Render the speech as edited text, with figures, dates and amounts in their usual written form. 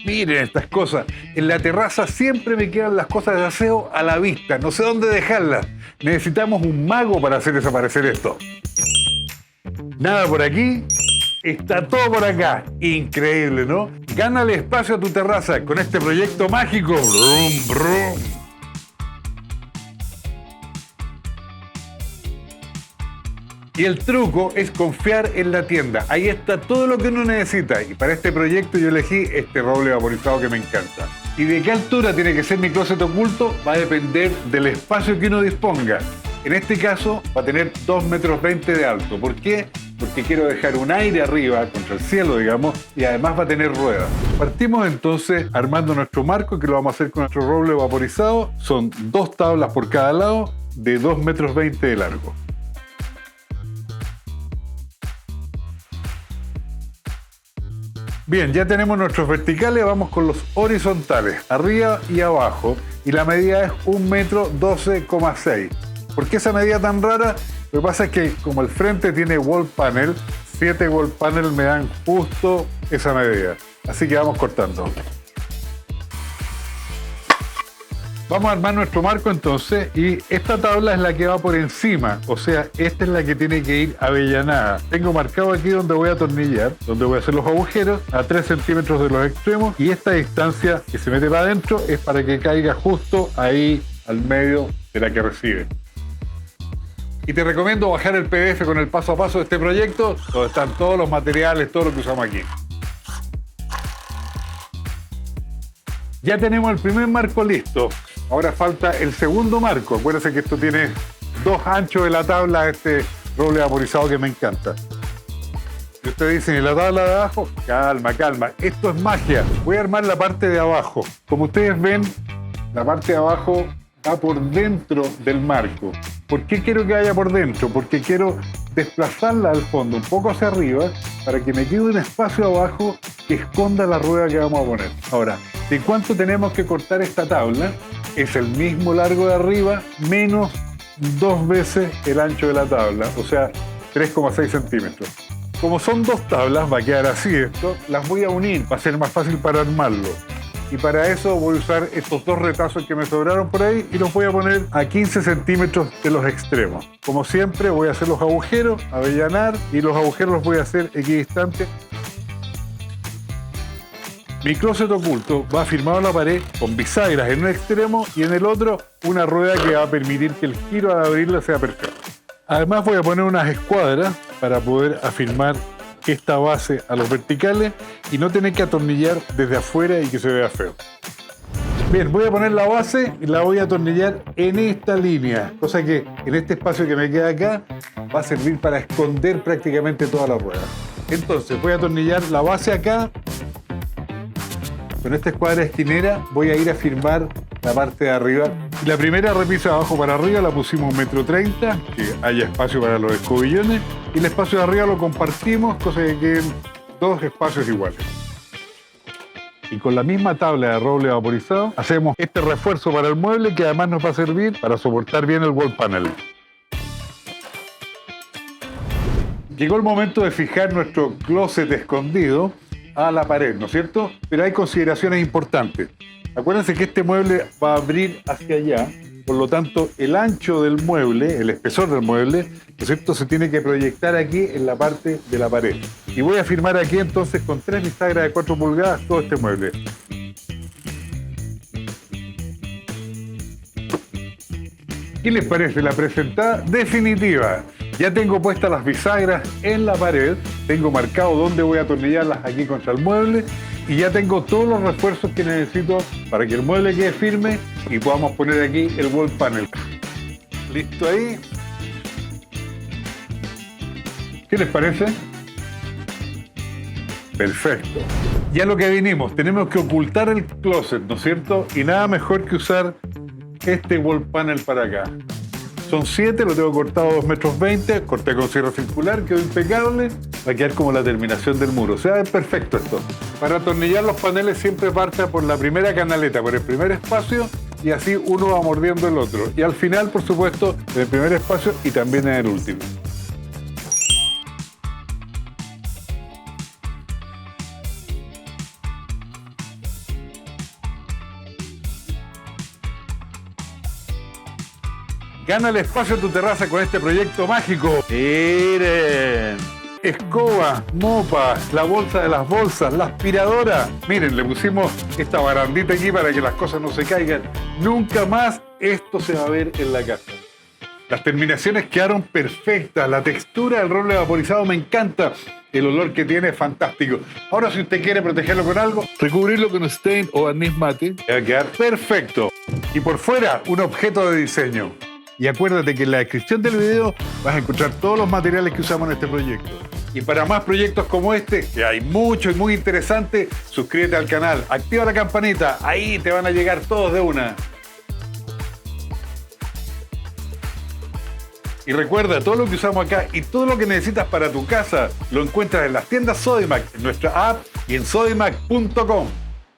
Miren estas cosas. En la terraza siempre me quedan las cosas de aseo a la vista. No sé dónde dejarlas. Necesitamos un mago para hacer desaparecer esto. Nada por aquí. Está todo por acá. Increíble, ¿no? Gánale espacio a tu terraza con este proyecto mágico. Brum, brum. Y el truco es confiar en la tienda. Ahí está todo lo que uno necesita. Y para este proyecto yo elegí este roble vaporizado que me encanta. ¿Y de qué altura tiene que ser mi closet oculto? Va a depender del espacio que uno disponga. En este caso va a tener 2,20 metros de alto. ¿Por qué? Porque quiero dejar un aire arriba, contra el cielo, digamos, y además va a tener ruedas. Partimos entonces armando nuestro marco, que lo vamos a hacer con nuestro roble vaporizado. Son 2 tablas por cada lado, de 2,20 metros de largo. Bien, ya tenemos nuestros verticales, vamos con los horizontales, arriba y abajo, y la medida es 1,12,6 metros. ¿Por qué esa medida tan rara? Lo que pasa es que como el frente tiene wall panel, 7 wall panel me dan justo esa medida. Así que vamos cortando. Vamos a armar nuestro marco entonces, y esta tabla es la que va por encima, o sea, esta es la que tiene que ir avellanada. Tengo marcado aquí donde voy a atornillar, donde voy a hacer los agujeros, a 3 centímetros de los extremos, y esta distancia que se mete para adentro es para que caiga justo ahí al medio de la que recibe. Y te recomiendo bajar el PDF con el paso a paso de este proyecto, donde están todos los materiales, todo lo que usamos aquí. Ya tenemos el primer marco listo. Ahora falta el segundo marco. Acuérdense que esto tiene 2 anchos de la tabla, este roble vaporizado que me encanta. Y ustedes dicen, ¿y la tabla de abajo? Calma, calma. Esto es magia. Voy a armar la parte de abajo. Como ustedes ven, la parte de abajo va por dentro del marco. ¿Por qué quiero que vaya por dentro? Porque quiero desplazarla al fondo, un poco hacia arriba, para que me quede un espacio abajo que esconda la rueda que vamos a poner. Ahora, ¿de cuánto tenemos que cortar esta tabla? Es el mismo largo de arriba menos 2 veces el ancho de la tabla, o sea, 3,6 centímetros. Como son 2 tablas, va a quedar así esto, las voy a unir, va a ser más fácil para armarlo. Y para eso voy a usar estos 2 retazos que me sobraron por ahí y los voy a poner a 15 centímetros de los extremos. Como siempre, voy a hacer los agujeros, avellanar, y los agujeros los voy a hacer equidistantes. Mi closet oculto va firmado en la pared con bisagras en un extremo y en el otro una rueda que va a permitir que el giro al abrirla sea perfecto. Además voy a poner unas escuadras para poder afirmar esta base a los verticales y no tener que atornillar desde afuera y que se vea feo. Bien, voy a poner la base y la voy a atornillar en esta línea, cosa que en este espacio que me queda acá va a servir para esconder prácticamente toda la rueda. Entonces voy a atornillar la base acá. Con esta escuadra esquinera voy a ir a firmar la parte de arriba. Y la primera repisa de abajo para arriba la pusimos 1,30 metros, que haya espacio para los escobillones. Y el espacio de arriba lo compartimos, cosa que queden 2 espacios iguales. Y con la misma tabla de roble vaporizado hacemos este refuerzo para el mueble, que además nos va a servir para soportar bien el wall panel. Llegó el momento de fijar nuestro closet escondido a la pared, ¿no es cierto? Pero hay consideraciones importantes. Acuérdense que este mueble va a abrir hacia allá, por lo tanto el ancho del mueble, el espesor del mueble, ¿no es cierto?, se tiene que proyectar aquí en la parte de la pared. Y voy a firmar aquí entonces con 3 bisagras de 4 pulgadas todo este mueble. ¿Qué les parece la presentada definitiva? Ya tengo puestas las bisagras en la pared, tengo marcado dónde voy a atornillarlas aquí contra el mueble y ya tengo todos los refuerzos que necesito para que el mueble quede firme y podamos poner aquí el wall panel. ¿Listo ahí? ¿Qué les parece? Perfecto. Ya lo que vinimos, tenemos que ocultar el closet, ¿no es cierto? Y nada mejor que usar este wall panel para acá. Son 7, lo tengo cortado 2,20 metros, corté con cierre circular, quedó impecable, va a quedar como la terminación del muro, o sea, es perfecto esto. Para atornillar los paneles siempre parte por la primera canaleta, por el primer espacio, y así uno va mordiendo el otro. Y al final, por supuesto, en el primer espacio y también en el último. Gana el espacio en tu terraza con este proyecto mágico. Miren. Escoba, mopa, la bolsa de las bolsas, la aspiradora. Miren, le pusimos esta barandita aquí para que las cosas no se caigan. Nunca más esto se va a ver en la casa. Las terminaciones quedaron perfectas. La textura del roble vaporizado me encanta. El olor que tiene es fantástico. Ahora, si usted quiere protegerlo con algo, recubrirlo con stain o barniz mate, va a quedar perfecto. Y por fuera, un objeto de diseño. Y acuérdate que en la descripción del video vas a encontrar todos los materiales que usamos en este proyecto. Y para más proyectos como este, que hay muchos y muy interesantes, suscríbete al canal, activa la campanita, ahí te van a llegar todos de una. Y recuerda, todo lo que usamos acá y todo lo que necesitas para tu casa lo encuentras en las tiendas Sodimac, en nuestra app y en sodimac.com.